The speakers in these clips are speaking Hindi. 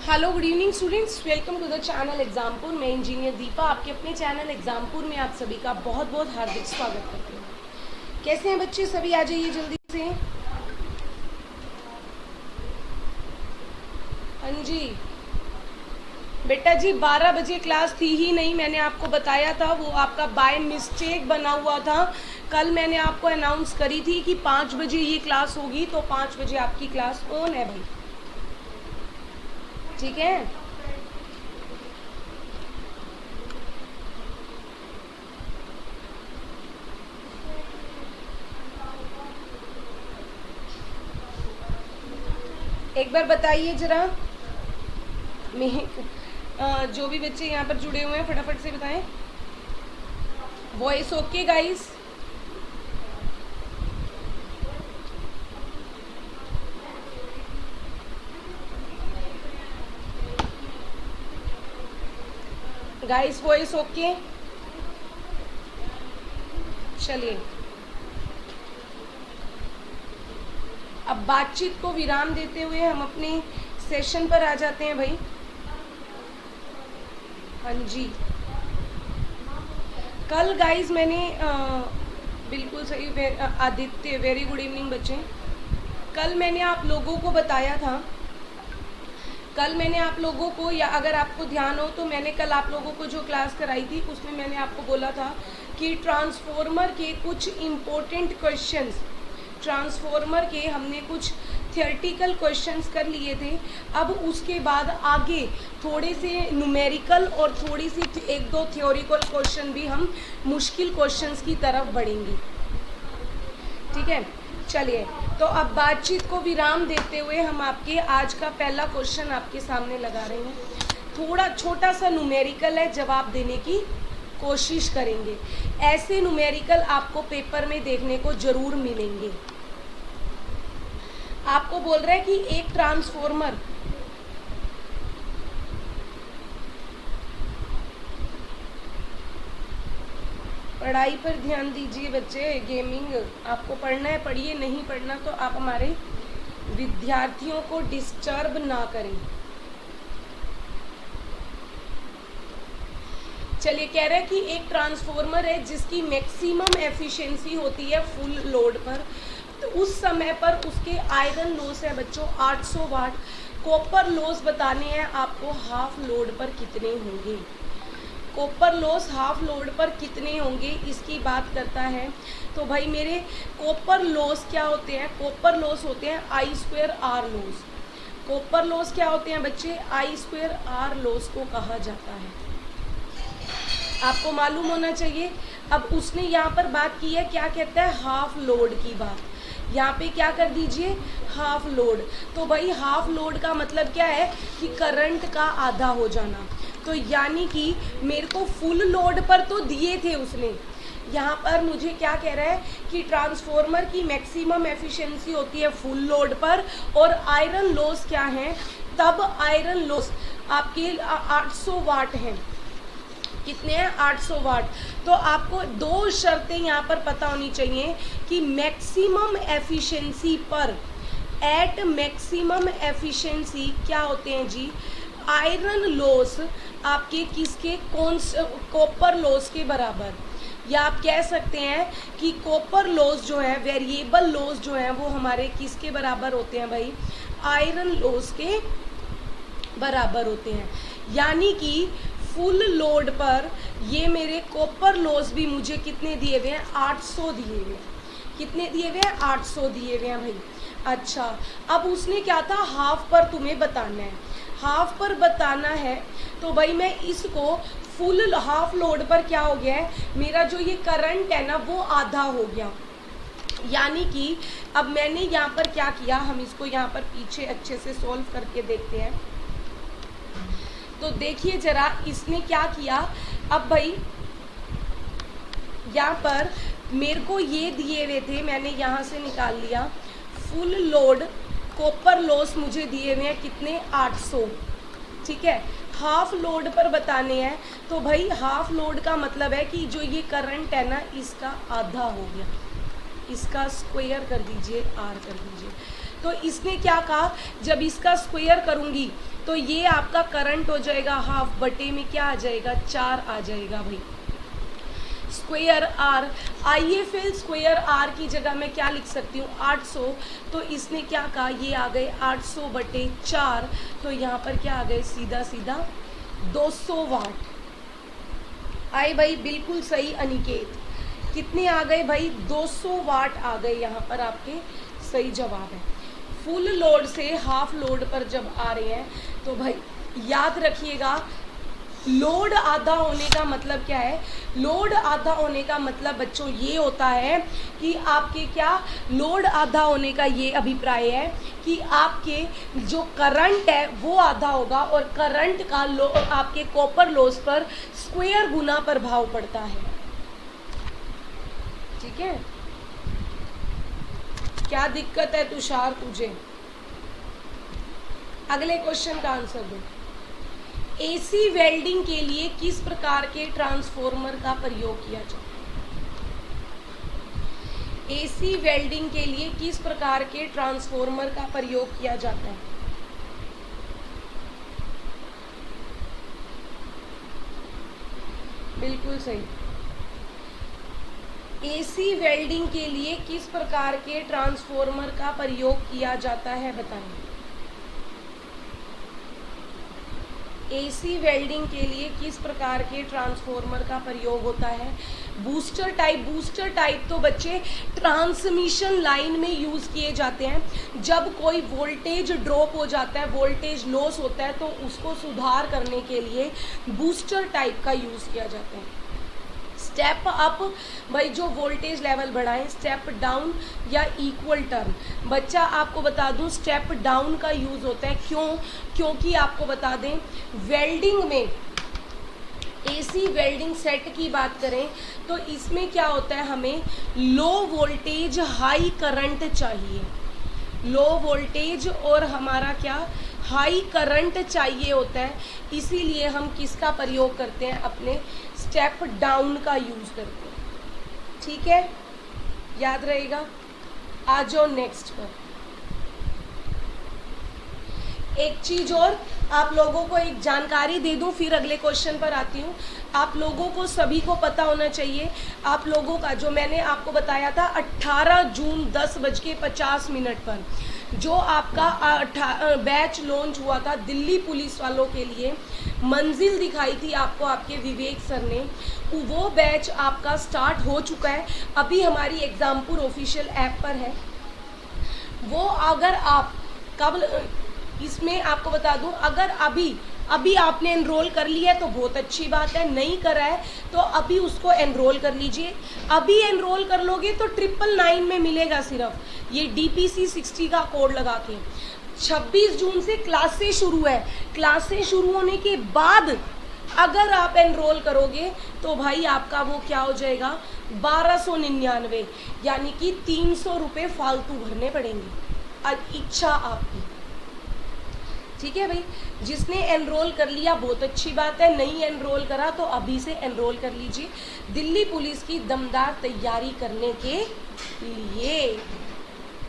Hello good evening students, welcome to the channel Exampur. मैं इंजीनियर दीपा आपके अपने चैनल एग्जामपुर में आप सभी का बहुत बहुत हार्दिक स्वागत करती हूँ। कैसे हैं बच्चे? सभी आ जाइए जल्दी से। हाँ जी बेटा जी, 12 बजे क्लास थी ही नहीं, मैंने आपको बताया था, वो आपका बाय मिस्टेक बना हुआ था। कल मैंने आपको अनाउंस करी थी कि 5 बजे ये क्लास होगी, तो 5 बजे आपकी क्लास ऑन है भाई, ठीक है। एक बार बताइए जरा, जो भी बच्चे यहाँ पर जुड़े हुए हैं फटाफट से बताएं। Voice okay guys? Guys voice okay? चलिए अब बातचीत को विराम देते हुए हम अपने सेशन पर आ जाते हैं भाई। हाँ जी, कल गाइस मैंने बिल्कुल सही, आदित्य वेरी गुड इवनिंग बच्चे। कल मैंने आप लोगों को बताया था, कल मैंने आप लोगों को, या अगर आपको ध्यान हो तो मैंने कल आप लोगों को जो क्लास कराई थी उसमें मैंने आपको बोला था कि ट्रांसफॉर्मर के कुछ इम्पोर्टेंट क्वेश्चंस, ट्रांसफॉर्मर के हमने कुछ थियोरेटिकल क्वेश्चंस कर लिए थे। अब उसके बाद आगे थोड़े से न्यूमेरिकल और थोड़ी सी एक दो थ्योरिकल क्वेश्चन भी हम मुश्किल क्वेश्चंस की तरफ बढ़ेंगे, ठीक है। चलिए, तो अब बातचीत को विराम देते हुए हम आपके आज का पहला क्वेश्चन आपके सामने लगा रहे हैं। थोड़ा छोटा सा न्यूमेरिकल है, जवाब देने की कोशिश करेंगे। ऐसे न्यूमेरिकल आपको पेपर में देखने को जरूर मिलेंगे। आपको बोल रहा है कि एक ट्रांसफॉर्मर, पढ़ाई पर ध्यान दीजिए बच्चे। गेमिंग आपको पढ़ना है पढ़िए, नहीं पढ़ना तो आप हमारे विद्यार्थियों को डिस्टर्ब ना करें। चलिए, कह रहे हैं कि एक ट्रांसफॉर्मर है जिसकी मैक्सिमम एफिशिएंसी होती है फुल लोड पर, तो उस समय पर उसके आयरन लॉस है बच्चों 800 वाट। कॉपर लॉस बताने हैं आपको हाफ लोड पर कितने होंगे। कॉपर लॉस हाफ लोड पर कितने होंगे इसकी बात करता है। तो भाई मेरे कॉपर लॉस क्या होते हैं? कॉपर लॉस होते हैं I²R लॉस। कॉपर लॉस क्या होते हैं बच्चे? I²R लॉस को कहा जाता है, आपको मालूम होना चाहिए। अब उसने यहाँ पर बात की है, क्या कहता है? हाफ लोड की बात। यहाँ पे क्या कर दीजिए? Half load. तो भाई हाफ लोड का मतलब क्या है कि करंट का आधा हो जाना। तो यानी कि मेरे को फुल लोड पर तो दिए थे उसने, यहाँ पर मुझे क्या कह रहा है कि ट्रांसफॉर्मर की मैक्सिमम एफिशिएंसी होती है फुल लोड पर, और आयरन लॉस क्या है? तब आयरन लॉस आपके 800 वाट हैं। कितने हैं? 800 वाट। तो आपको दो शर्तें यहाँ पर पता होनी चाहिए कि मैक्सिमम एफिशिएंसी पर, एट मैक्सिमम एफिशिएंसी क्या होते हैं जी? आयरन लॉस आपके किसके? कॉपर लॉस के बराबर। या आप कह सकते हैं कि कॉपर लॉस जो है, वेरिएबल लॉस जो है, वो हमारे किसके बराबर होते हैं भाई? आयरन लॉस के बराबर होते हैं। यानी कि फुल लोड पर ये मेरे कॉपर लॉस भी मुझे कितने दिए हुए हैं? 800 दिए हुए हैं। कितने दिए हुए हैं? 800 दिए हुए हैं भाई। अच्छा, अब उसने क्या था? हाफ पर तुम्हें बताना है। हाफ पर बताना है तो भाई मैं इसको फुल हाफ लोड पर क्या हो गया है? मेरा जो ये करंट है ना वो आधा हो गया। यानी कि अब मैंने यहाँ पर क्या किया, हम इसको यहाँ पर पीछे अच्छे से सॉल्व करके देखते हैं। तो देखिए जरा, इसने क्या किया। अब भाई यहाँ पर मेरे को ये दिए हुए थे, मैंने यहाँ से निकाल लिया। फुल लोड कॉपर लॉस मुझे दिए हुए हैं कितने? 800, ठीक है। हाफ लोड पर बताने हैं, तो भाई हाफ लोड का मतलब है कि जो ये करंट है ना इसका आधा हो गया। इसका स्क्वायर कर दीजिए, r कर दीजिए। तो इसने क्या कहा, जब इसका स्क्वायर करूँगी तो ये आपका करंट हो जाएगा हाफ बटे में क्या आ जाएगा, 4 आ जाएगा भाई, स्क्वायर आर। आइए फिर स्क्वायर आर की जगह मैं क्या लिख सकती हूँ, 800। तो इसने क्या कहा, ये आ गए 800 बटे 4, तो यहाँ पर क्या आ गए, सीधा सीधा 200 वाट आए भाई, बिल्कुल सही अनिकेत। कितने आ गए भाई, 200 वाट आ गए यहाँ पर आपके, सही जवाब है। फुल लोड से हाफ लोड पर जब आ रहे हैं तो भाई याद रखिएगा, लोड आधा होने का मतलब क्या है, लोड आधा होने का मतलब बच्चों ये होता है कि आपके क्या, लोड आधा होने का ये अभिप्राय है कि आपके जो करंट है वो आधा होगा और करंट का आपके कॉपर लॉस पर स्क्वायर गुना प्रभाव पड़ता है। ठीक है, क्या दिक्कत है तुषार तुझे? अगले क्वेश्चन का आंसर दो। एसी वेल्डिंग के लिए किस प्रकार के ट्रांसफॉर्मर का प्रयोग किया जाता है? एसी वेल्डिंग के लिए किस प्रकार के ट्रांसफॉर्मर का प्रयोग किया जाता है? बिल्कुल सही। एसी वेल्डिंग के लिए किस प्रकार के ट्रांसफॉर्मर का प्रयोग किया जाता है, बताइए। एसी वेल्डिंग के लिए किस प्रकार के ट्रांसफॉर्मर का प्रयोग होता है? Booster type. बूस्टर टाइप तो बच्चे ट्रांसमिशन लाइन में यूज़ किए जाते हैं। जब कोई वोल्टेज ड्रॉप हो जाता है, वोल्टेज लॉस होता है, तो उसको सुधार करने के लिए बूस्टर टाइप का यूज़ किया जाता है। स्टेप अप भाई जो वोल्टेज लेवल बढ़ाएं, स्टेप डाउन या इक्वल टर्न। बच्चा आपको बता दूं स्टेप डाउन का यूज़ होता है, क्यों? क्योंकि आपको बता दें वेल्डिंग में, एसी वेल्डिंग सेट की बात करें तो इसमें क्या होता है, हमें लो वोल्टेज हाई करंट चाहिए। लो वोल्टेज और हमारा क्या, हाई करंट चाहिए होता है, इसीलिए हम किसका प्रयोग करते हैं, अपने स्टेप डाउन का यूज़ करते हैं। ठीक है, याद रहेगा। आ जाओ नेक्स्ट पर। एक चीज़ और आप लोगों को एक जानकारी दे दूं, फिर अगले क्वेश्चन पर आती हूँ। आप लोगों को सभी को पता होना चाहिए, आप लोगों का जो मैंने आपको बताया था 18 जून 10:50 पर जो आपका बैच लॉन्च हुआ था दिल्ली पुलिस वालों के लिए, मंजिल दिखाई थी आपको आपके विवेक सर ने, वो बैच आपका स्टार्ट हो चुका है। अभी हमारी एग्जामपुर ऑफिशियल ऐप पर है वो। अगर आप कब इसमें आपको बता दूं, अगर अभी आपने एनरोल कर लिया है तो बहुत अच्छी बात है, नहीं करा है तो अभी उसको एनरोल कर लीजिए। अभी एनरोल कर लोगे तो 999 में मिलेगा सिर्फ ये DPC 60 का कोड लगा के। 26 जून से क्लासें शुरू है। क्लासें शुरू होने के बाद अगर आप एनरोल करोगे तो भाई आपका वो क्या हो जाएगा, 1299, यानी कि 300 रुपये फालतू भरने पड़ेंगे। इच्छा आपकी। ठीक है भाई, जिसने एनरोल कर लिया बहुत अच्छी बात है, नहीं एनरोल करा तो अभी से एनरोल कर लीजिए दिल्ली पुलिस की दमदार तैयारी करने के लिए।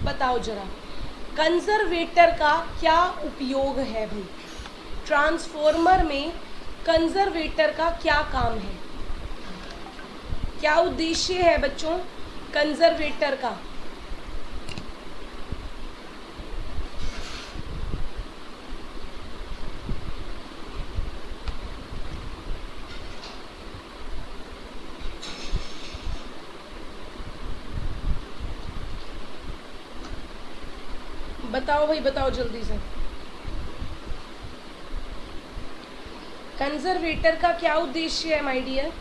बताओ जरा, कंजर्वेटर का क्या उपयोग है भाई? ट्रांसफॉर्मर में कंजर्वेटर का क्या काम है, क्या उद्देश्य है बच्चों कंजर्वेटर का? बताओ भाई, बताओ जल्दी से। कंजर्वेटर का क्या उद्देश्य है माय डियर?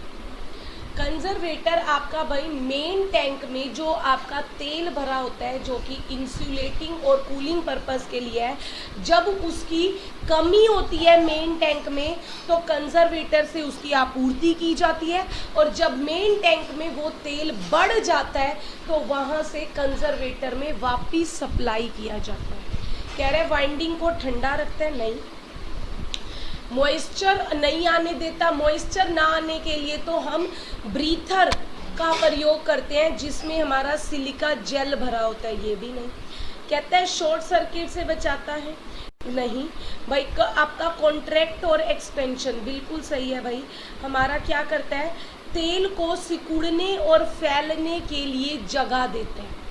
कंजर्वेटर आपका भाई मेन टैंक में जो आपका तेल भरा होता है, जो कि इंसुलेटिंग और कूलिंग पर्पस के लिए है, जब उसकी कमी होती है मेन टैंक में तो कंजर्वेटर से उसकी आपूर्ति की जाती है, और जब मेन टैंक में वो तेल बढ़ जाता है तो वहाँ से कंजर्वेटर में वापस सप्लाई किया जाता है। कह रहे वाइंडिंग को ठंडा रखता है, नहीं, मॉइस्चर नहीं आने देता। मॉइस्चर ना आने के लिए तो हम ब्रीथर का प्रयोग करते हैं जिसमें हमारा सिलिका जेल भरा होता है, ये भी नहीं। कहता है शॉर्ट सर्किट से बचाता है, नहीं भाई। आपका कॉन्ट्रैक्ट और एक्सपेंशन, बिल्कुल सही है भाई। हमारा क्या करता है, तेल को सिकुड़ने और फैलने के लिए जगह देते हैं।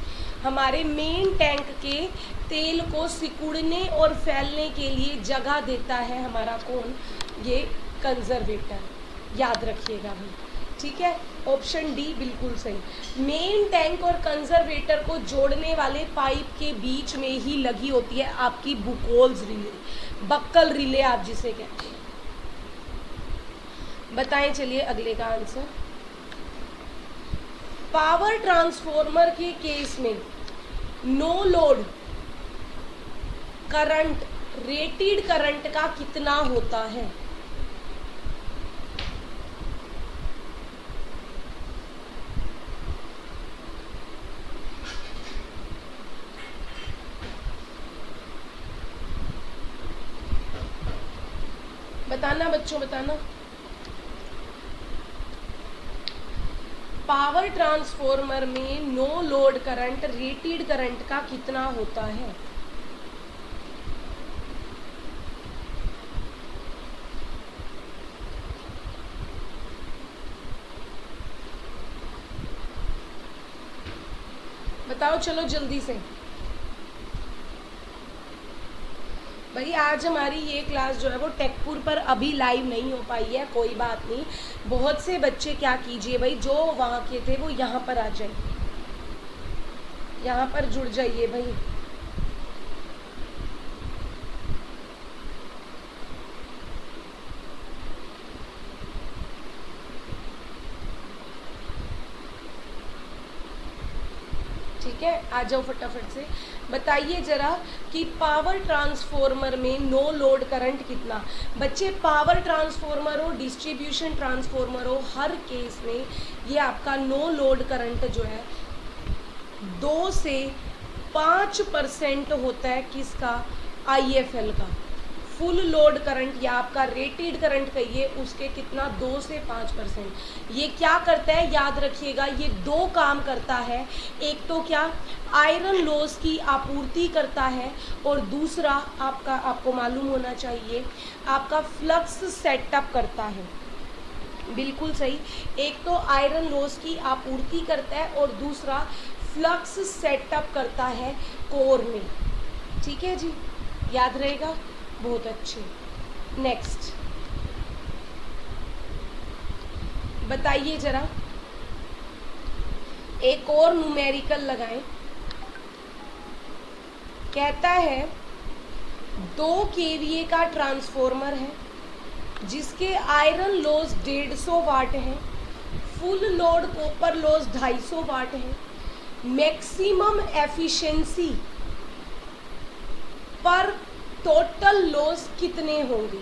हमारे मेन टैंक के तेल को सिकुड़ने और फैलने के लिए जगह देता है हमारा कौन, ये कंजर्वेटर, याद रखिएगा भाई, ठीक है। ऑप्शन डी बिल्कुल सही। मेन टैंक और कंजर्वेटर को जोड़ने वाले पाइप के बीच में ही लगी होती है आपकी बुकोल्स रिले, बक्कल रिले आप जिसे कहते हैं। बताएं चलिए अगले का आंसर। पावर ट्रांसफॉर्मर के केस में no load current rated current का कितना होता है? बताना बच्चों, बताना। पावर ट्रांसफॉर्मर में no load current rated current का कितना होता है? बताओ चलो जल्दी से भाई। आज हमारी ये क्लास जो है वो टेकपुर पर अभी लाइव नहीं हो पाई है, कोई बात नहीं। बहुत से बच्चे क्या कीजिए भाई, जो वहाँ के थे वो यहाँ पर आ जाइए, यहाँ पर जुड़ जाइए भाई। ठीक है, आ जाओ फटाफट से। बताइए जरा कि पावर ट्रांसफॉर्मर में नो लोड करंट कितना। बच्चे पावर ट्रांसफॉर्मर हो, डिस्ट्रीब्यूशन ट्रांसफॉर्मर हो, हर केस में ये आपका नो लोड करंट जो है 2 से 5% होता है। किसका? IFL का। फुल लोड करंट या आपका रेटेड करंट कहिए, उसके कितना? 2 से 5%। ये क्या करता है, याद रखिएगा, ये 2 काम करता है। एक तो क्या, आयरन लॉस की आपूर्ति करता है, और दूसरा आपको मालूम होना चाहिए, आपका फ्लक्स सेटअप करता है। बिल्कुल सही। एक तो आयरन लॉस की आपूर्ति करता है और दूसरा फ्लक्स सेटअप करता है कोर में। ठीक है जी, याद रहेगा, बहुत अच्छे। नेक्स्ट बताइए जरा, एक और न्यूमेरिकल लगाएं। कहता है 2 kVA का ट्रांसफॉर्मर है जिसके आयरन लॉस 150 वाट है, फुल लोड कॉपर लॉस 250 वाट है। मैक्सिमम एफिशिएंसी पर टोटल लॉस कितने होंगे?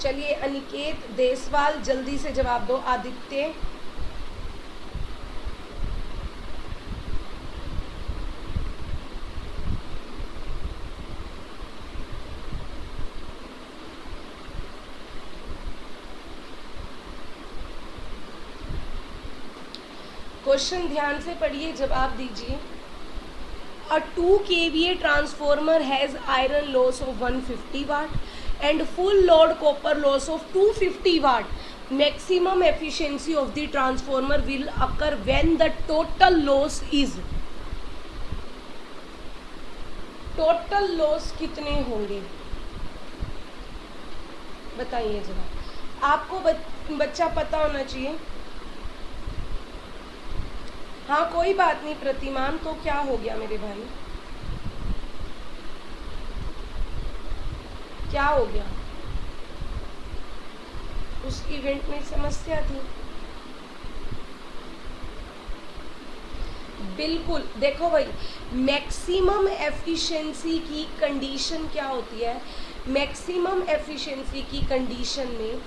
चलिए अनिकेत देसवाल जल्दी से जवाब दो। आदित्य, क्वेश्चन ध्यान से पढ़िए, जवाब दीजिए। A 2 kVA transformer has iron loss of 150 watt and full load copper loss of 250 watt. Maximum efficiency of the transformer will occur when the total loss is. Total loss कितने होंगे बताइए जरा। आपको बच्चा पता होना चाहिए। हाँ कोई बात नहीं प्रतिमान, तो क्या हो गया मेरे भाई, क्या हो गया? उस इवेंट में समस्या थी। बिल्कुल, देखो भाई, मैक्सिमम एफिशिएंसी की कंडीशन क्या होती है? मैक्सिमम एफिशिएंसी की कंडीशन में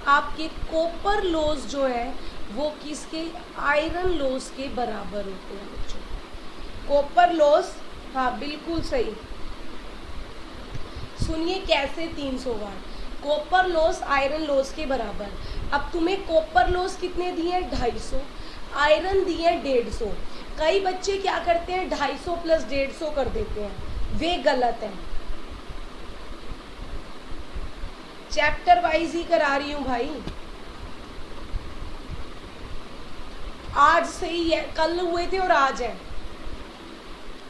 आपके कॉपर लॉस जो है वो किसके? आयरन लॉस के बराबर होते हैं बच्चों। कॉपर लॉस, हाँ बिल्कुल सही। सुनिए कैसे 300 वाट। कॉपर लॉस आयरन लॉस के बराबर। अब तुम्हें कॉपर लॉस कितने दिए हैं 250, आयरन दिए हैं 150। कई बच्चे क्या करते हैं 250 प्लस 150 कर देते हैं, वे गलत है। चैप्टर वाइज ही करा रही हूं भाई, आज से ही है, कल हुए थे और आज है,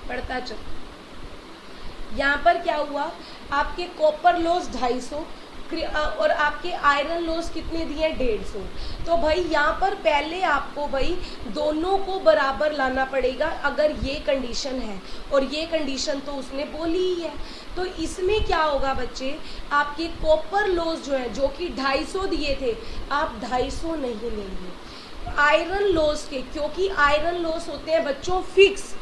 पढ़ता चल। यहाँ पर क्या हुआ, आपके कॉपर लॉस 250 और आपके आयरन लॉस कितने दिए 150। तो भाई यहाँ पर पहले आपको भाई दोनों को बराबर लाना पड़ेगा अगर ये कंडीशन है, और ये कंडीशन तो उसने बोली ही है। तो इसमें क्या होगा बच्चे, आपके कॉपर लॉस जो है, जो कि 250 दिए थे, आप 250 नहीं लेंगे आयरन लॉस के, क्योंकि आयरन लॉस होते हैं बच्चों फिक्स।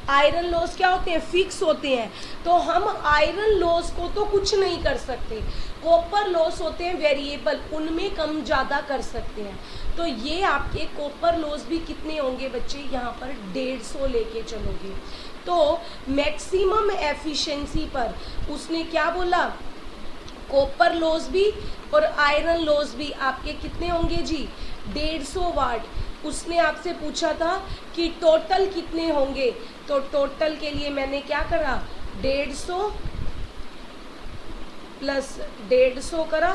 आयरन लॉस क्या होते हैं, फिक्स होते हैं। तो हम आयरन लॉस को तो कुछ नहीं कर सकते, कॉपर लॉस होते हैं वेरिएबल, उनमें कम ज़्यादा कर सकते हैं। तो ये आपके कॉपर लॉस भी कितने होंगे बच्चे, यहाँ पर 150 लेके चलोगे। तो मैक्सिमम एफिशिएंसी पर उसने क्या बोला, कॉपर लॉस भी और आयरन लॉस भी आपके कितने होंगे जी 150 वाट। उसने आपसे पूछा था कि टोटल कितने होंगे, तो टोटल के लिए मैंने क्या करा 150 प्लस 150 करा,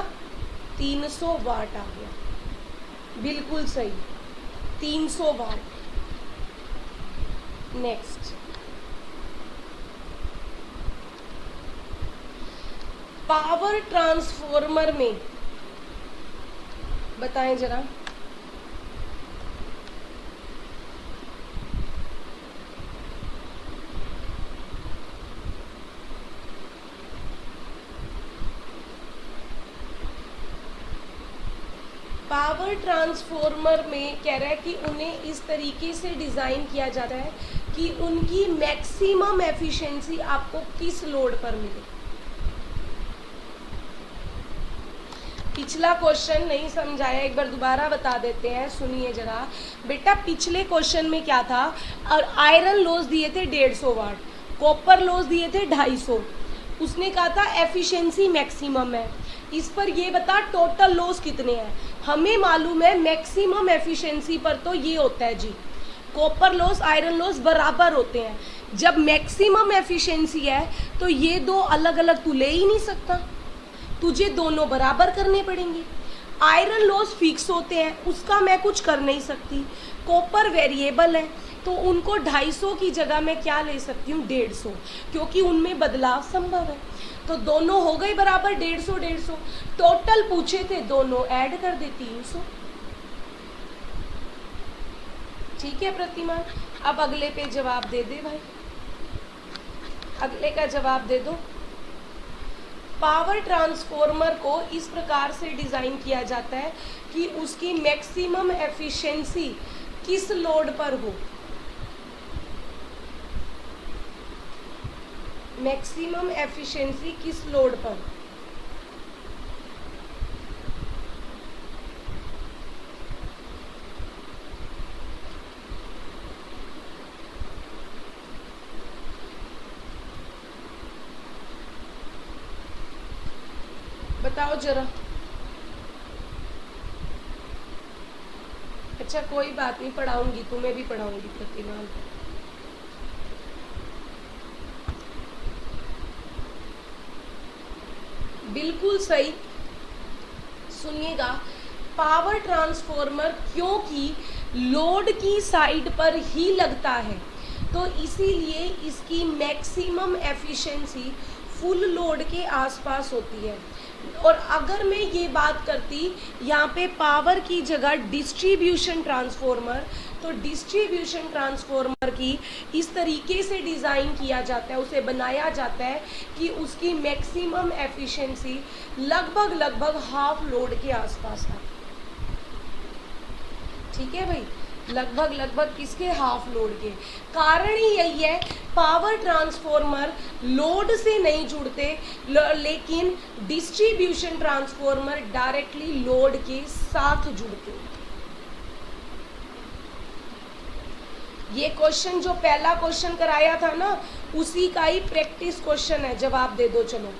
300 वाट आ गया, बिल्कुल सही 300 वाट। नेक्स्ट, पावर ट्रांसफॉर्मर में बताएं जरा, पावर ट्रांसफॉर्मर में कह रहा है कि उन्हें इस तरीके से डिज़ाइन किया जाता है कि उनकी मैक्सिमम एफिशिएंसी आपको किस लोड पर मिले। पिछला क्वेश्चन नहीं समझाया, एक बार दोबारा बता देते हैं, सुनिए जरा बेटा। पिछले क्वेश्चन में क्या था, और आयरन लॉस दिए थे 150 वाट, कॉपर लॉस दिए थे 250। उसने कहा था एफिशिएंसी मैक्सिमम है, इस पर ये बता टोटल लॉस कितने हैं। हमें मालूम है मैक्सिमम एफिशिएंसी पर तो ये होता है जी, कॉपर लॉस आयरन लॉस बराबर होते हैं। जब मैक्सिमम एफिशिएंसी है तो ये दो अलग अलग तू ले ही नहीं सकता, तुझे दोनों बराबर करने पड़ेंगे। आयरन लॉस फिक्स होते हैं, उसका मैं कुछ कर नहीं सकती। कॉपर वेरिएबल है, तो उनको 250 की जगह मैं क्या ले सकती हूँ 150, क्योंकि उनमें बदलाव संभव है। तो दोनों हो गए बराबर 150 150। टोटल पूछे थे, दोनों ऐड कर दे 300। ठीक है प्रतिमा, अब अगले पे जवाब दे दे भाई, अगले का जवाब दे दो। पावर ट्रांसफॉर्मर को इस प्रकार से डिज़ाइन किया जाता है कि उसकी मैक्सिमम एफिशिएंसी किस लोड पर हो, मैक्सिमम एफिशिएंसी किस लोड पर। बताओ जरा। अच्छा कोई बात नहीं, पढ़ाऊंगी, तुम्हें भी पढ़ाऊंगी प्रतिमा। बिल्कुल सही, सुनिएगा। पावर ट्रांसफॉर्मर क्योंकि लोड की साइड पर ही लगता है, तो इसीलिए इसकी मैक्सिमम एफिशिएंसी फुल लोड के आसपास होती है। और अगर मैं ये बात करती यहाँ पे पावर की जगह डिस्ट्रीब्यूशन ट्रांसफॉर्मर, तो डिस्ट्रीब्यूशन ट्रांसफॉर्मर की इस तरीके से डिज़ाइन किया जाता है, उसे बनाया जाता है कि उसकी मैक्सिमम एफिशिएंसी लगभग हाफ लोड के आसपास है। ठीक है भाई, लगभग किसके हाफ लोड के। कारण ही यही है, पावर ट्रांसफॉर्मर लोड से नहीं जुड़ते, लेकिन डिस्ट्रीब्यूशन ट्रांसफॉर्मर डायरेक्टली लोड के साथ जुड़ते हैं। ये क्वेश्चन जो पहला क्वेश्चन कराया था ना, उसी का ही प्रैक्टिस क्वेश्चन है, जवाब दे दो चलो।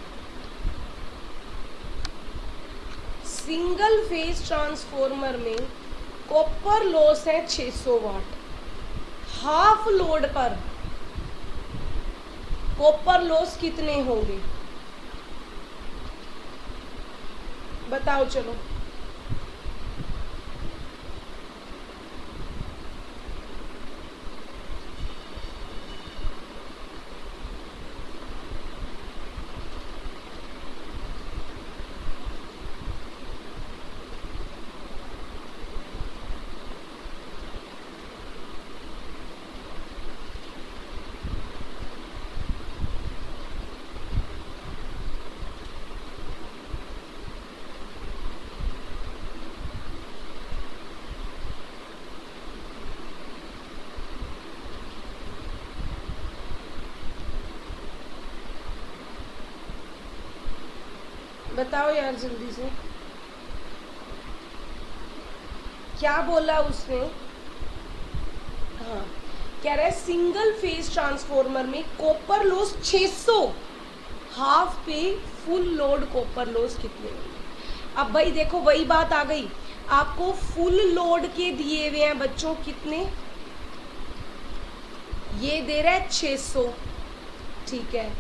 सिंगल फेज ट्रांसफॉर्मर में कॉपर लॉस है 600 वाट। हाफ लोड पर कॉपर लॉस कितने होंगे बताओ चलो। बताओ यार जल्दी से, क्या बोला उसने। हाँ, कह रहा है सिंगल फेज ट्रांसफॉर्मर में कॉपर लॉस 600, हाफ पे फुल लोड कॉपर लॉस कितने होंगे। अब भाई देखो वही बात आ गई, आपको फुल लोड के दिए हुए हैं बच्चों कितने, ये दे रहा है 600, ठीक है।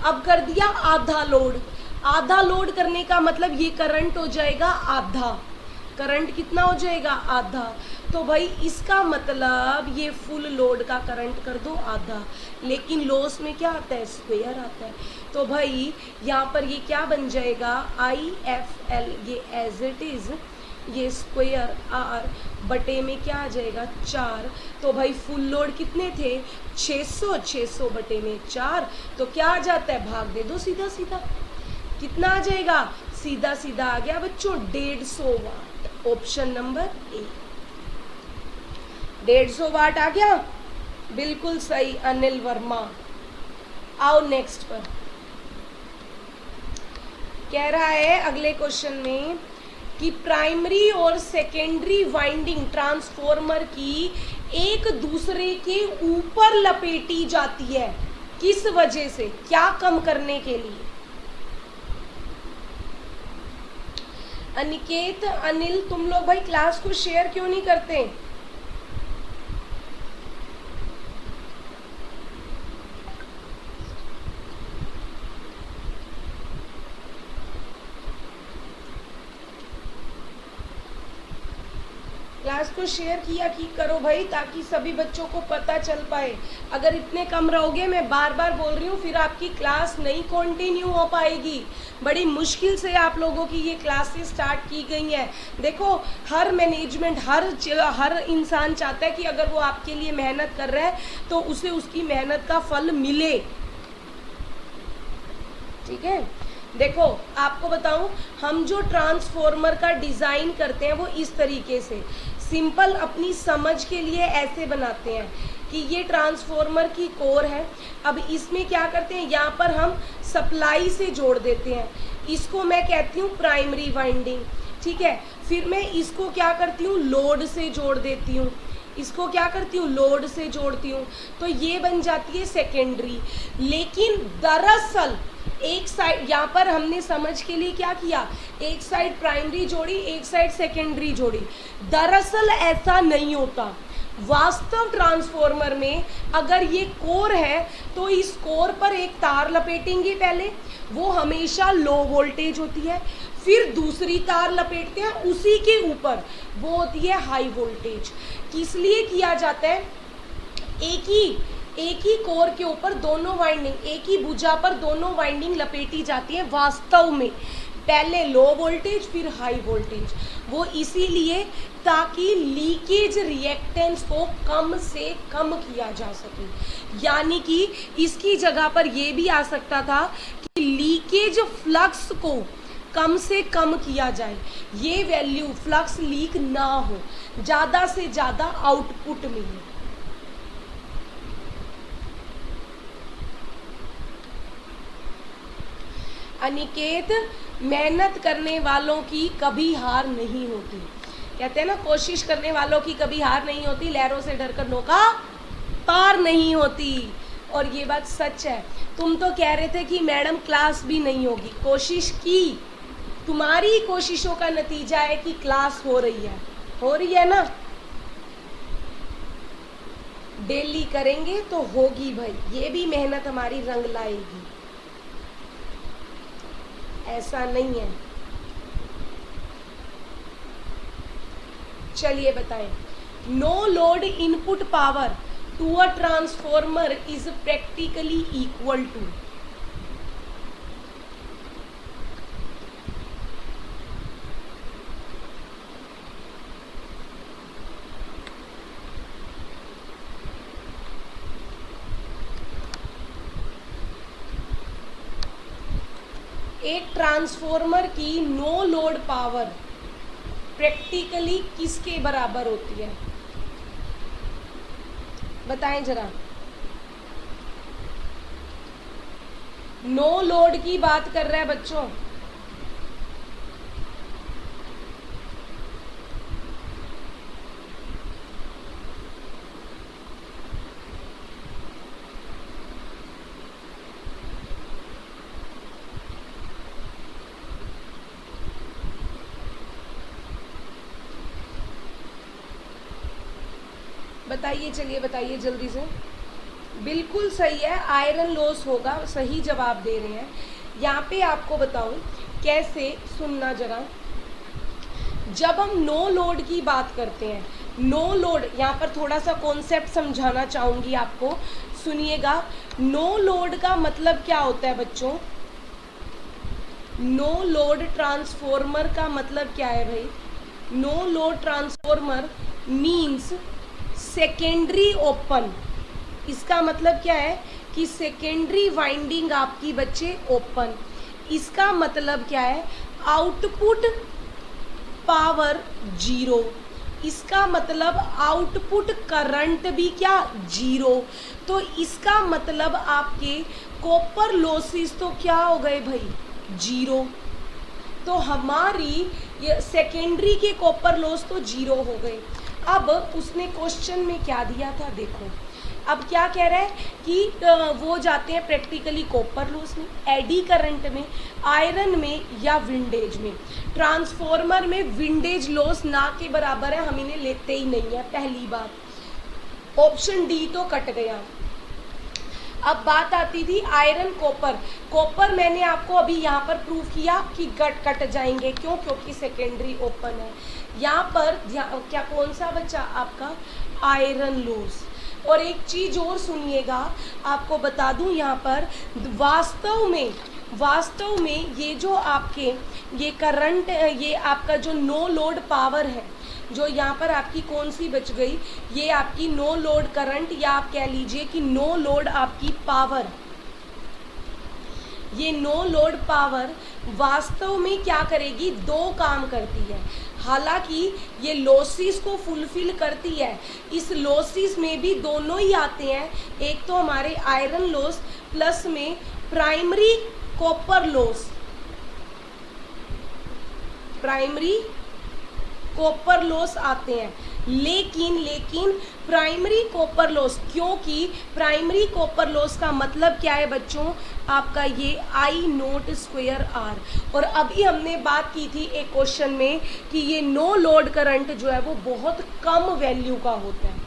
अब कर दिया आधा लोड, आधा लोड करने का मतलब ये करंट हो जाएगा आधा, करंट कितना हो जाएगा आधा, तो भाई इसका मतलब ये फुल लोड का करंट कर दो आधा, लेकिन लॉस में क्या आता है स्क्वायर आता है, तो भाई यहाँ पर ये क्या बन जाएगा IFL, ये एज इट इज ये स्क्वायर आर बटे में क्या आ जाएगा 4, तो भाई फुल लोड कितने थे 600, 600 बटे में 4, तो क्या आ जाता है भाग दे दो सीधा सीधा, कितना आ जाएगा सीधा सीधा आ गया बच्चों 150 वाट। ऑप्शन नंबर ए 150 वाट आ गया, बिल्कुल सही अनिल वर्मा। आओ नेक्स्ट पर, कह रहा है अगले क्वेश्चन में कि प्राइमरी और सेकेंडरी वाइंडिंग ट्रांसफॉर्मर की एक दूसरे के ऊपर लपेटी जाती है, किस वजह से, क्या कम करने के लिए। अनिकेत अनिल तुम लोग भाई क्लास को शेयर क्यों नहीं करते। क्लास को शेयर किया कि करो भाई, ताकि सभी बच्चों को पता चल पाए। अगर इतने कम रहोगे, मैं बार बार बोल रही हूँ, फिर आपकी क्लास नहीं कंटिन्यू हो पाएगी। बड़ी मुश्किल से आप लोगों की ये क्लासेस स्टार्ट की गई हैं। देखो हर मैनेजमेंट, हर इंसान चाहता है कि अगर वो आपके लिए मेहनत कर रहा है तो उसे उसकी मेहनत का फल मिले, ठीक है। देखो आपको बताऊं, हम जो ट्रांसफॉर्मर का डिज़ाइन करते हैं वो इस तरीके से सिंपल अपनी समझ के लिए ऐसे बनाते हैं कि ये ट्रांसफॉर्मर की कोर है। अब इसमें क्या करते हैं, यहाँ पर हम सप्लाई से जोड़ देते हैं, इसको मैं कहती हूँ प्राइमरी वाइंडिंग, ठीक है। फिर मैं इसको क्या करती हूँ लोड से जोड़ देती हूँ, इसको क्या करती हूँ लोड से जोड़ती हूँ, तो ये बन जाती है सेकेंडरी। लेकिन दरअसल एक साइड, यहाँ पर हमने समझ के लिए क्या किया, एक साइड प्राइमरी जोड़ी, एक साइड सेकेंडरी जोड़ी। दरअसल ऐसा नहीं होता। वास्तव ट्रांसफॉर्मर में अगर ये कोर है तो इस कोर पर एक तार लपेटेंगे पहले, वो हमेशा लो वोल्टेज होती है। फिर दूसरी तार लपेटते हैं उसी के ऊपर, वो होती है हाई वोल्टेज। किस लिए किया जाता है, एक ही कोर के ऊपर दोनों वाइंडिंग, एक ही भुजा पर दोनों वाइंडिंग लपेटी जाती है वास्तव में, पहले लो वोल्टेज फिर हाई वोल्टेज। वो इसीलिए ताकि लीकेज रिएक्टेंस को कम से कम किया जा सके। यानी कि इसकी जगह पर यह भी आ सकता था कि लीकेज फ्लक्स को कम से कम किया जाए, ये वैल्यू फ्लक्स लीक ना हो, ज़्यादा से ज़्यादा आउटपुट मिले। अनिकेत, मेहनत करने वालों की कभी हार नहीं होती। कहते हैं ना, कोशिश करने वालों की कभी हार नहीं होती, लहरों से डरकर नौका पार नहीं होती। और ये बात सच है। तुम तो कह रहे थे कि मैडम क्लास भी नहीं होगी, कोशिश की, तुम्हारी कोशिशों का नतीजा है कि क्लास हो रही है ना। डेली करेंगे तो होगी भाई, ये भी मेहनत हमारी रंग लाएगी, ऐसा नहीं है। चलिए बताएं, no load input power to a transformer is practically equal to. एक ट्रांसफॉर्मर की नो लोड पावर प्रैक्टिकली किसके बराबर होती है, बताएं जरा। नो लोड की बात कर रहा है बच्चों, बताइए, चलिए बताइए जल्दी से। बिल्कुल सही है, आयरन लॉस होगा, सही जवाब दे रहे हैं। यहाँ पे आपको बताऊं कैसे, सुनना जरा। जब हम नो लोड की बात करते हैं, नो लोड, यहाँ पर थोड़ा सा कॉन्सेप्ट समझाना चाहूँगी आपको, सुनिएगा। नो लोड का मतलब क्या होता है बच्चों? नो लोड ट्रांसफॉर्मर का मतलब क्या है भाई? No load transformer means secondary open. इसका मतलब क्या है कि सेकेंडरी वाइंडिंग आपकी बच्चे ओपन। इसका मतलब क्या है? Output power zero. इसका मतलब आउटपुट करंट भी क्या? जीरो। तो इसका मतलब आपके कॉपर लॉसेस तो क्या हो गए भाई? जीरो। तो हमारी ये सेकेंडरी के कॉपर लॉस तो जीरो हो गए। अब उसने क्वेश्चन में क्या दिया था देखो, अब क्या कह रहा है कि वो जाते हैं प्रैक्टिकली कॉपर लॉस में, एडी करंट में, आयरन में या विंडेज में। ट्रांसफॉर्मर में विंडेज लॉस ना के बराबर है, हम इन्हें लेते ही नहीं है, पहली बात। ऑप्शन डी तो कट गया। अब बात आती थी आयरन कॉपर। कॉपर मैंने आपको अभी यहाँ पर प्रूव किया कि कट जाएंगे, क्यों? क्योंकि सेकेंडरी ओपन है। यहाँ पर क्या कौन सा बच्चा आपका? Iron loss. और एक चीज़ और सुनिएगा, आपको बता दूं यहाँ पर वास्तव में ये जो आपके ये करंट, ये आपका जो नो लोड पावर है, जो यहाँ पर आपकी कौन सी बच गई, ये आपकी नो लोड करंट, या आप कह लीजिए कि नो लोड आपकी पावर। ये नो लोड पावर वास्तव में क्या करेगी? दो काम करती है। हालांकि ये लॉसेस को फुलफिल करती है, इस लॉसेस में भी दोनों ही आते हैं। एक तो हमारे आयरन लॉस प्लस में primary copper loss, primary copper loss आते हैं। लेकिन प्राइमरी कॉपर लॉस, क्योंकि प्राइमरी कॉपर लॉस का मतलब क्या है बच्चों? आपका ये आई नोट स्क्वायर आर। और अभी हमने बात की थी एक क्वेश्चन में कि ये नो लोड करंट जो है वो बहुत कम वैल्यू का होता है।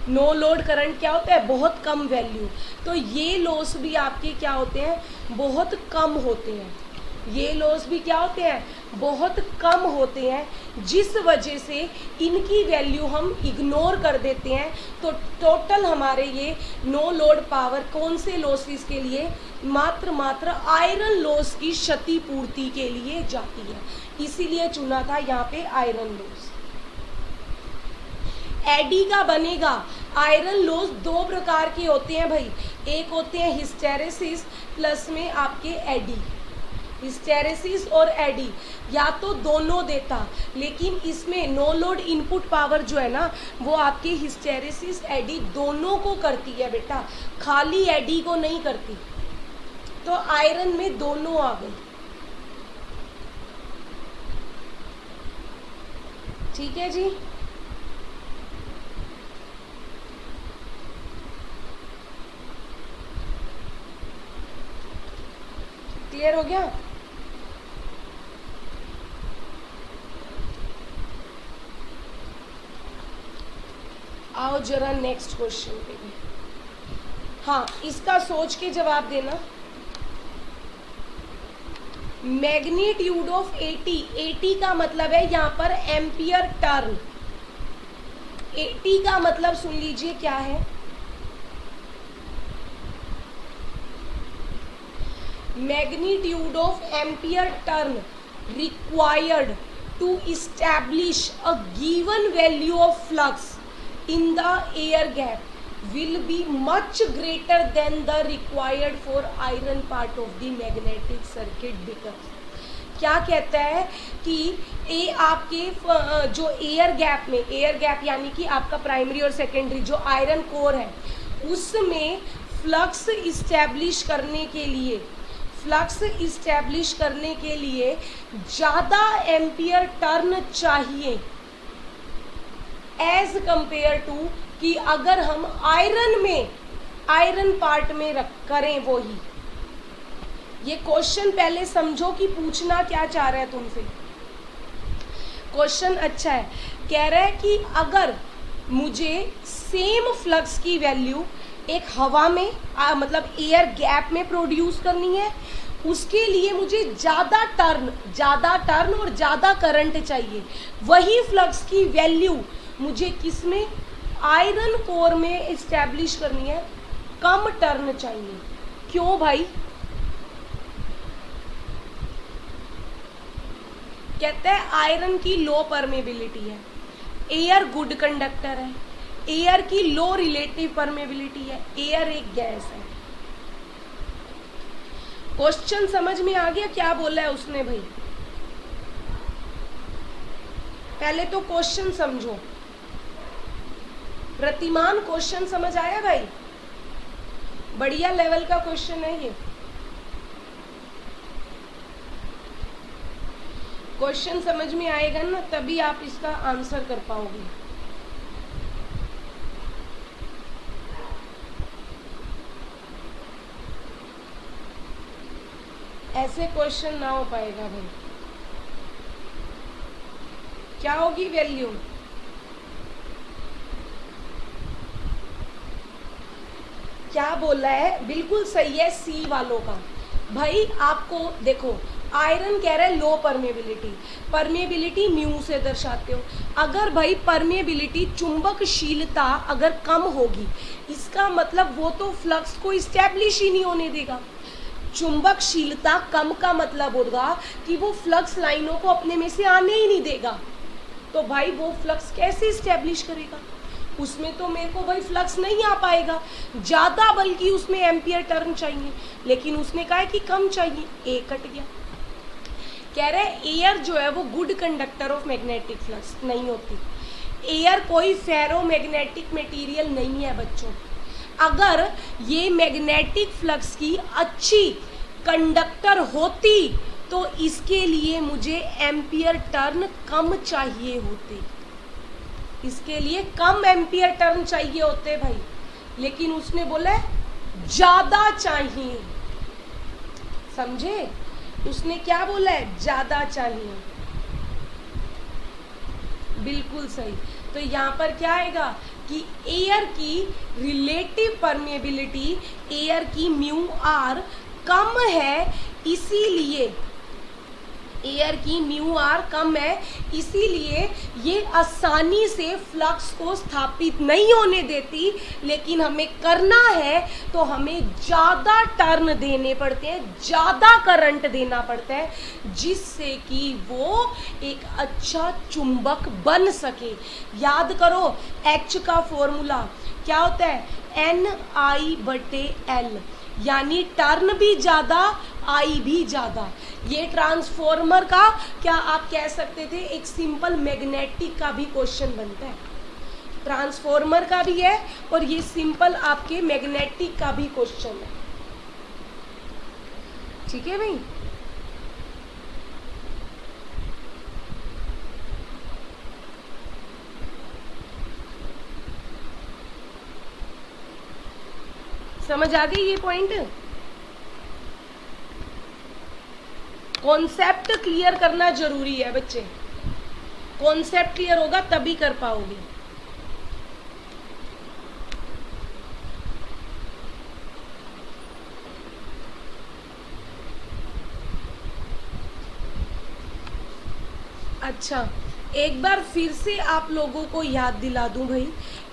नो लोड करंट क्या होता है? बहुत कम वैल्यू। तो ये लॉस भी आपके क्या होते हैं? बहुत कम होते हैं। ये लॉस भी क्या होते हैं? बहुत कम होते हैं, जिस वजह से इनकी वैल्यू हम इग्नोर कर देते हैं। तो टोटल हमारे ये नो लोड पावर कौन से लॉसेस के लिए? मात्र आयरन लॉस की क्षतिपूर्ति के लिए जाती है, इसीलिए चुना था यहाँ पे आयरन लॉस। एडी का बनेगा। आयरन लॉस दो प्रकार के होते हैं भाई, एक होते हैं हिस्टेरेसिस प्लस में आपके एडी। हिस्टेरेसिस और एडी या तो दोनों देता, लेकिन इसमें नो लोड इनपुट पावर जो है ना वो आपकी हिस्टेरेसिस एडी दोनों को करती है बेटा, खाली एडी को नहीं करती। तो आयरन में दोनों आ गई। ठीक है जी, क्लियर हो गया? आओ जरा नेक्स्ट क्वेश्चन पे। हाँ, इसका सोच के जवाब देना। मैग्नीट्यूड ऑफ 80, 80 का मतलब है यहाँ पर एम्पियर टर्न। 80 का मतलब सुन लीजिए क्या है। Magnitude of ampere turn required to establish a given value of flux in the air gap will be much greater than the required for iron part of the magnetic circuit because क्या कहता है कि ए आपके जो एयर गैप में, एयर गैप यानी कि आपका प्राइमरी और सेकेंडरी जो आयरन कोर है उसमें फ्लक्स इस्टेब्लिश करने के लिए, फ्लक्स इस्टेब्लिश करने के लिए ज़्यादा एम्पियर टर्न चाहिए एज कंपेयर टू कि अगर हम आयरन में, आयरन पार्ट में करें वो ही। ये क्वेश्चन पहले समझो कि पूछना क्या चाह रहा है तुमसे। क्वेश्चन अच्छा है, कह रहा है कि अगर मुझे सेम फ्लक्स की वैल्यू एक हवा में मतलब एयर गैप में प्रोड्यूस करनी है, उसके लिए मुझे ज़्यादा टर्न और ज़्यादा करंट चाहिए। वही फ्लक्स की वैल्यू मुझे किसमें, आयरन कोर में इस्टेब्लिश करनी है, कम टर्न चाहिए। क्यों भाई? कहते हैं आयरन की लो परमेबिलिटी है, एयर गुड कंडक्टर है, एयर की लो रिलेटिव परमेबिलिटी है, एयर एक गैस है। क्वेश्चन समझ में आ गया क्या बोला है उसने भाई? पहले तो क्वेश्चन समझो। प्रतिमान क्वेश्चन समझ आया भाई? बढ़िया लेवल का क्वेश्चन है ये। क्वेश्चन समझ में आएगा ना तभी आप इसका आंसर कर पाओगे। ऐसे क्वेश्चन ना हो पाएगा भाई। क्या होगी वैल्यू? क्या बोला है? बिल्कुल सही है सी वालों का। भाई आपको देखो, आयरन कह रहा है लो परमेबिलिटी, परमेबिलिटी म्यू से दर्शाते हो। अगर भाई परमेबिलिटी, चुंबकशीलता अगर कम होगी, इसका मतलब वो तो फ्लक्स को इस्टेब्लिश ही नहीं होने देगा। चुंबकशीलता कम का मतलब होगा कि वो फ्लक्स लाइनों को अपने में से आने ही नहीं देगा। तो भाई वो फ्लक्स कैसे इस्टेब्लिश करेगा? उसमें तो मेरे को भाई फ्लक्स नहीं आ पाएगा ज़्यादा, बल्कि उसमें एम्पियर टर्न चाहिए, लेकिन उसने कहा है कि कम चाहिए। ए कट गया। कह रहे हैं एयर जो है वो good conductor of magnetic flux नहीं होती। एयर कोई फेरो मैग्नेटिक मटेरियल नहीं है बच्चों। अगर ये मैग्नेटिक फ्लक्स की अच्छी कंडक्टर होती तो इसके लिए मुझे एम्पियर टर्न कम चाहिए होते, इसके लिए कम एम्पियर टर्न चाहिए होते भाई, लेकिन उसने बोला ज्यादा चाहिए। समझे? उसने क्या बोला है? ज्यादा चाहिए। बिल्कुल सही। तो यहाँ पर क्या आएगा कि एयर की रिलेटिव परमेबिलिटी, एयर की म्यू आर कम है, इसीलिए एयर की म्यू आर कम है, इसीलिए ये आसानी से फ्लक्स को स्थापित नहीं होने देती। लेकिन हमें करना है तो हमें ज़्यादा टर्न देने पड़ते हैं, ज़्यादा करंट देना पड़ता है, जिससे कि वो एक अच्छा चुंबक बन सके। याद करो H का फॉर्मूला क्या होता है? NI/L, यानी टर्न भी ज़्यादा, आई भी ज़्यादा। ये ट्रांसफॉर्मर का क्या आप कह सकते थे एक सिंपल मैग्नेटिक का भी क्वेश्चन बनता है, ट्रांसफॉर्मर का भी है और ये सिंपल आपके मैग्नेटिक का भी क्वेश्चन है। ठीक है भाई? समझ आ गई ये पॉइंट? कॉन्सेप्ट क्लियर करना जरूरी है बच्चे, कॉन्सेप्ट क्लियर होगा तभी कर पाओगे। अच्छा, एक बार फिर से आप लोगों को याद दिला दूं भाई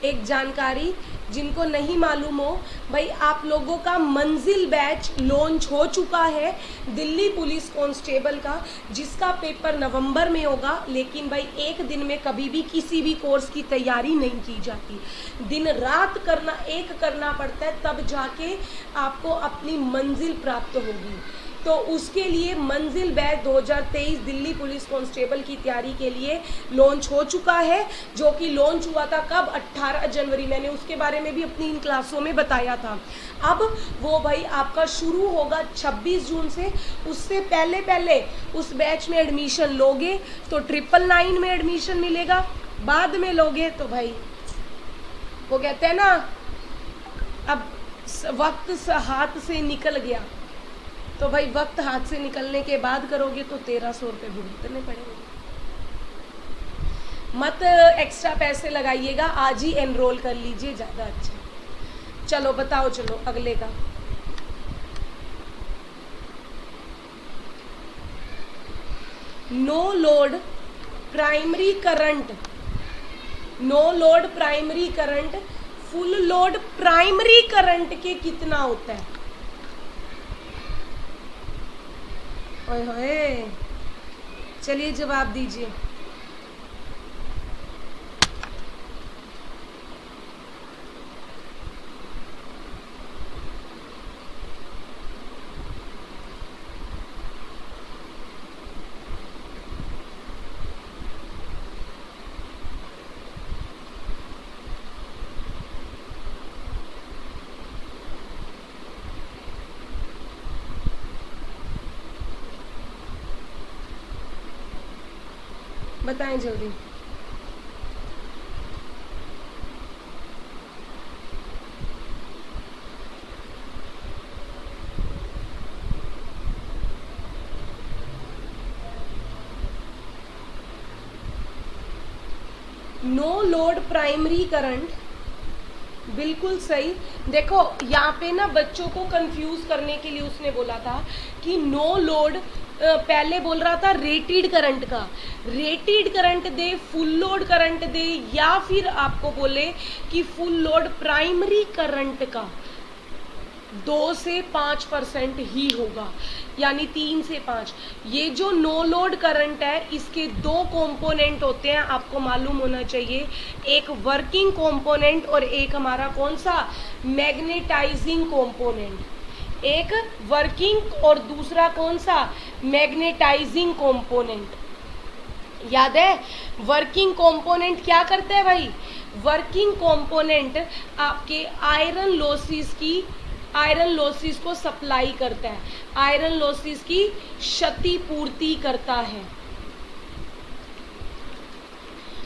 एक जानकारी, जिनको नहीं मालूम हो भाई, आप लोगों का मंजिल बैच लॉन्च हो चुका है दिल्ली पुलिस कांस्टेबल का, जिसका पेपर नवंबर में होगा। लेकिन भाई एक दिन में कभी भी किसी भी कोर्स की तैयारी नहीं की जाती, दिन रात करना पड़ता है, तब जाके आपको अपनी मंजिल प्राप्त होगी। तो उसके लिए मंजिल बैच 2023 दिल्ली पुलिस कांस्टेबल की तैयारी के लिए लॉन्च हो चुका है, जो कि लॉन्च हुआ था कब, 18 जनवरी। मैंने उसके बारे में भी अपनी इन क्लासों में बताया था। अब वो भाई आपका शुरू होगा 26 जून से। उससे पहले उस बैच में एडमिशन लोगे तो 999 में एडमिशन मिलेगा, बाद में लोगे तो भाई वो कहते हैं ना, अब वक्त हाथ से निकल गया, तो भाई वक्त हाथ से निकलने के बाद करोगे तो 1300 रुपये भुगतने पड़ेंगे। मत एक्स्ट्रा पैसे लगाइएगा, आज ही एनरोल कर लीजिए, ज़्यादा अच्छा। चलो बताओ, चलो अगले का। No load primary current, no load primary current full load primary current के कितना होता है? ओए होए, चलिए जवाब दीजिए। बताएं जल्दी। नो लोड प्राइमरी करंट, बिल्कुल सही। देखो यहाँ पे ना बच्चों को कंफ्यूज करने के लिए उसने बोला था कि नो लोड, पहले बोल रहा था रेटेड करंट का, रेटेड करंट दे, फुल लोड करंट दे, या फिर आपको बोले कि फुल लोड प्राइमरी करंट का 2 से 5% ही होगा, यानी 3 से 5। ये जो नो लोड करंट है, इसके 2 कंपोनेंट होते हैं, आपको मालूम होना चाहिए। एक वर्किंग कंपोनेंट और एक हमारा कौन सा, मैग्नेटाइजिंग कंपोनेंट। एक वर्किंग और दूसरा कौन सा, मैग्नेटाइजिंग कंपोनेंट। याद है वर्किंग कंपोनेंट क्या करता है भाई? वर्किंग कंपोनेंट आपके आयरन लॉसेस को सप्लाई करता है, आयरन लॉसेस की क्षतिपूर्ति करता है।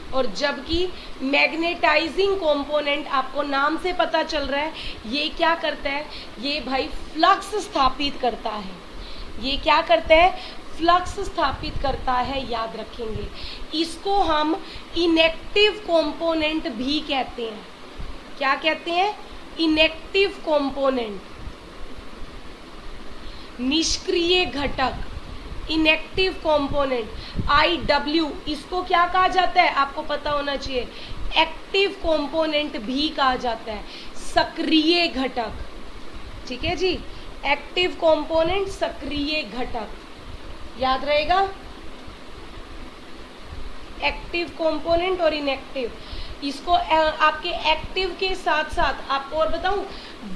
और जबकि मैग्नेटाइजिंग कंपोनेंट, आपको नाम से पता चल रहा है, ये क्या करता है, ये भाई फ्लक्स स्थापित करता है। ये क्या करता है? फ्लक्स स्थापित करता है, याद रखेंगे। इसको हम इनेक्टिव कंपोनेंट भी कहते हैं। क्या कहते हैं? इनेक्टिव कंपोनेंट, निष्क्रिय घटक, इनेक्टिव कंपोनेंट। IW, इसको क्या कहा जाता है? आपको पता होना चाहिए। एक्टिव कंपोनेंट भी कहा जाता है, सक्रिय घटक। ठीक है जी, एक्टिव कंपोनेंट, सक्रिय घटक, याद रहेगा। एक्टिव कंपोनेंट और इनएक्टिव, इसको आपके एक्टिव के साथ साथ आपको और बताऊं,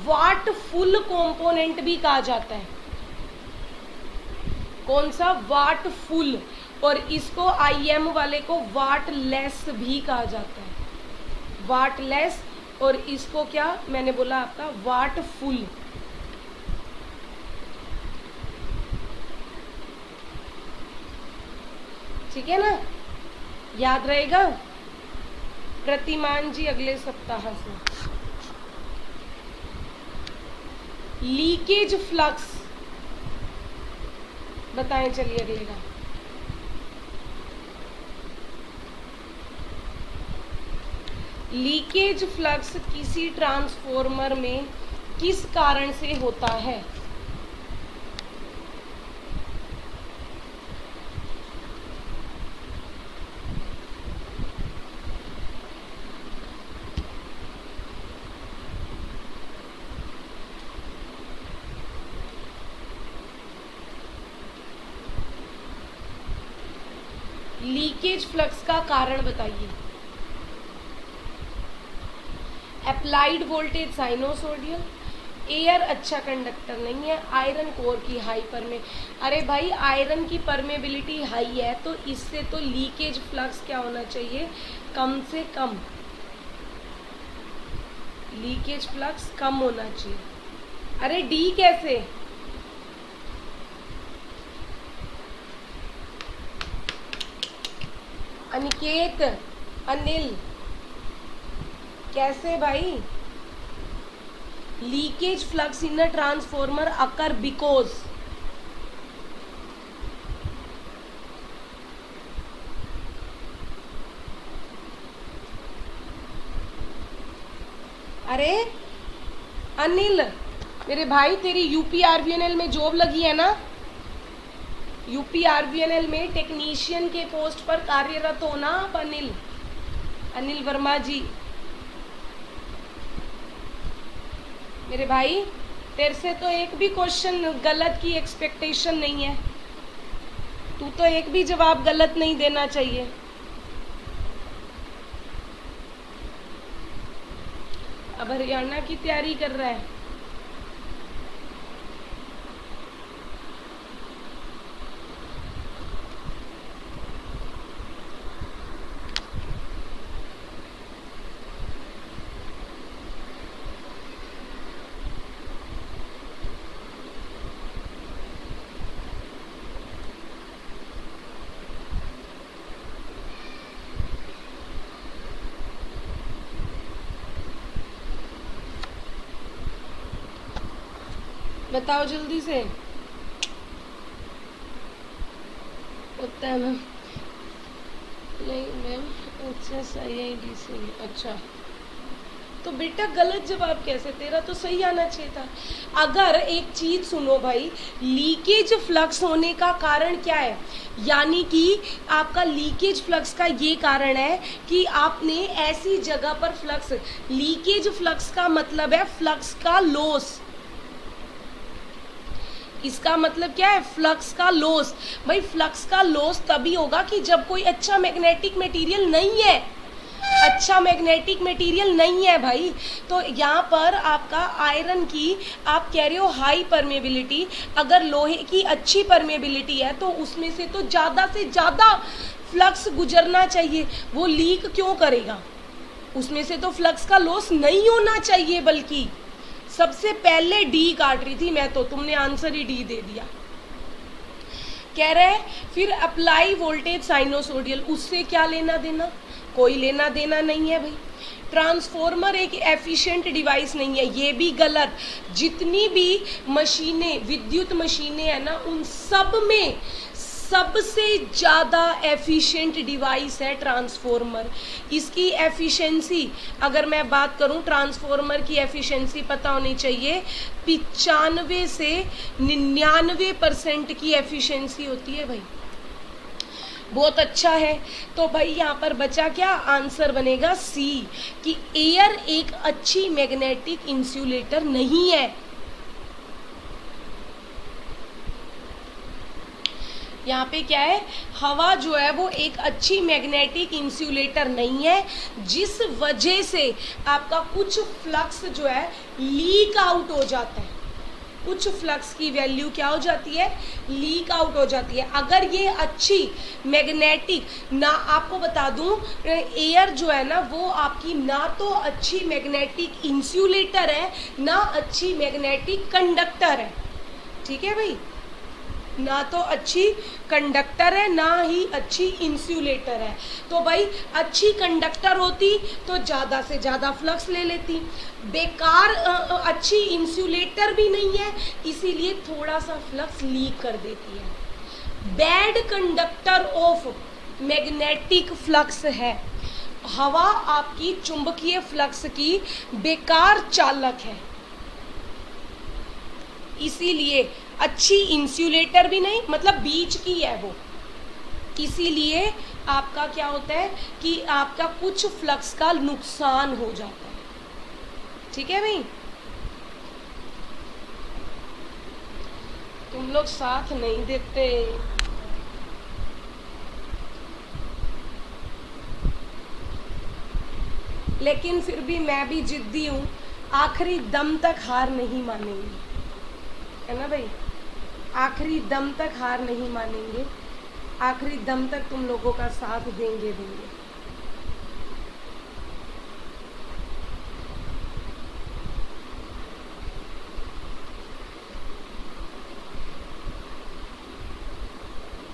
वाट फुल कंपोनेंट भी कहा जाता है। कौन सा? वाट फुल। और इसको IM वाले को वाट लेस भी कहा जाता है, वाट लेस। और इसको क्या मैंने बोला आपका, वाट फुल। ठीक है ना, याद रहेगा। प्रतिमान जी अगले सप्ताह से। लीकेज फ्लक्स बताएं, चलिए अगले का। लीकेज फ्लक्स किसी ट्रांसफॉर्मर में किस कारण से होता है? लीकेज फ्लक्स का कारण बताइए। अप्लाइड वोल्टेज साइनोसोडियल, एयर अच्छा कंडक्टर नहीं है, आयरन कोर की हाई परमे। अरे भाई आयरन की परमेबिलिटी हाई है तो इससे तो लीकेज फ्लक्स क्या होना चाहिए, कम से कम लीकेज फ्लक्स कम होना चाहिए। अरे डी कैसे, अनिकेत, अनिल, कैसे भाई, leakage flux in a transformer occur because, अरे अनिल मेरे भाई तेरी यूपीआरवीएनएल में जॉब लगी है ना, यूपीआरवीएनएल में टेक्नीशियन के पोस्ट पर कार्यरत हो ना आप अनिल, अनिल वर्मा जी। मेरे भाई तेरे से तो एक भी क्वेश्चन गलत की एक्सपेक्टेशन नहीं है, तू तो एक भी जवाब गलत नहीं देना चाहिए। अब हरियाणा की तैयारी कर रहा है। बताओ जल्दी से। होता है मैम, नहीं मैम, अच्छा CID से, अच्छा तो बेटा गलत जवाब कैसे, तेरा तो सही आना चाहिए था। अगर एक चीज सुनो भाई, लीकेज फ्लक्स होने का कारण क्या है, यानी कि आपका लीकेज फ्लक्स का ये कारण है कि आपने ऐसी जगह पर फ्लक्स, लीकेज फ्लक्स का मतलब है फ्लक्स का लॉस, इसका मतलब क्या है, फ्लक्स का लॉस। भाई फ्लक्स का लॉस तभी होगा कि जब कोई अच्छा मैग्नेटिक मटेरियल नहीं है, अच्छा मैग्नेटिक मटेरियल नहीं है भाई। तो यहाँ पर आपका आयरन की आप कह रहे हो हाई परमेबिलिटी, अगर लोहे की अच्छी परमेबिलिटी है तो उसमें से तो ज़्यादा से ज़्यादा फ्लक्स गुजरना चाहिए, वो लीक क्यों करेगा, उसमें से तो फ्लक्स का लॉस नहीं होना चाहिए। बल्कि सबसे पहले डी काट रही थी मैं तो, तुमने आंसर ही डी दे दिया। कह रहे फिर अप्लाई वोल्टेज साइनोसोडियल, उससे क्या लेना देना, कोई लेना देना नहीं है भाई। ट्रांसफॉर्मर एक एफिशिएंट डिवाइस नहीं है, ये भी गलत। जितनी भी मशीनें, विद्युत मशीनें हैं ना, उन सब में सबसे ज़्यादा एफिशिएंट डिवाइस है ट्रांसफॉर्मर। इसकी एफिशिएंसी, अगर मैं बात करूं, ट्रांसफॉर्मर की एफिशिएंसी पता होनी चाहिए, 95 से 99% की एफिशिएंसी होती है भाई, बहुत अच्छा है। तो भाई यहाँ पर बचा क्या, आंसर बनेगा सी, कि एयर एक अच्छी मैग्नेटिक इंसुलेटर नहीं है। यहाँ पे क्या है, हवा जो है वो एक अच्छी मैग्नेटिक इंसुलेटर नहीं है, जिस वजह से आपका कुछ फ्लक्स जो है लीक आउट हो जाता है, कुछ फ्लक्स की वैल्यू क्या हो जाती है, लीक आउट हो जाती है। अगर ये अच्छी मैग्नेटिक ना, आपको बता दूं, एयर जो है ना वो आपकी ना तो अच्छी मैग्नेटिक इंसुलेटर है, ना अच्छी मैग्नेटिक कंडक्टर है, ठीक है भाई, ना तो अच्छी कंडक्टर है ना ही अच्छी इंसुलेटर है। तो भाई अच्छी कंडक्टर होती तो ज़्यादा से ज़्यादा फ्लक्स ले लेती, बेकार अच्छी इंसुलेटर भी नहीं है इसीलिए थोड़ा सा फ्लक्स लीक कर देती है। Bad conductor of magnetic flux है, हवा आपकी चुंबकीय फ्लक्स की बेकार चालक है, इसीलिए अच्छी इंसुलेटर भी नहीं, मतलब बीच की है वो, इसीलिए आपका क्या होता है कि आपका कुछ फ्लक्स का नुकसान हो जाता है, ठीक है भाई। तुम लोग साथ नहीं देते। लेकिन फिर भी मैं भी जिद्दी हूँ, आखिरी दम तक हार नहीं मानेंगे, है ना भाई, आखिरी दम तक हार नहीं मानेंगे, आखिरी दम तक तुम लोगों का साथ देंगे।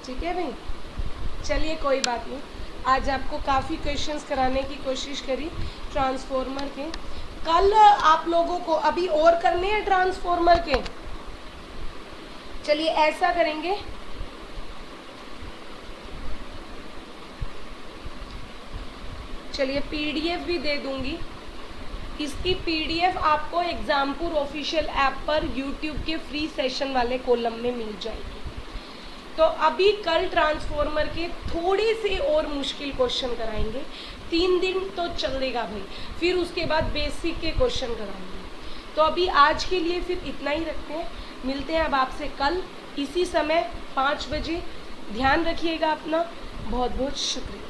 ठीक है भाई, चलिए कोई बात नहीं, आज आपको काफ़ी क्वेश्चंस कराने की कोशिश करी ट्रांसफॉर्मर के। कल आप लोगों को अभी और करने हैं ट्रांसफॉर्मर के। चलिए ऐसा करेंगे, चलिए पीडीएफ भी दे दूंगी, इसकी पीडीएफ आपको एग्जामपुर ऑफिशियल ऐप पर यूट्यूब के फ्री सेशन वाले कॉलम में मिल जाएगी। तो अभी कल ट्रांसफॉर्मर के थोड़े से और मुश्किल क्वेश्चन कराएंगे, 3 दिन तो चलेगा भाई, फिर उसके बाद बेसिक के क्वेश्चन कराएंगे। तो अभी आज के लिए फिर इतना ही रखते हैं, मिलते हैं अब आपसे कल इसी समय 5 बजे। ध्यान रखिएगा अपना, बहुत बहुत शुक्रिया।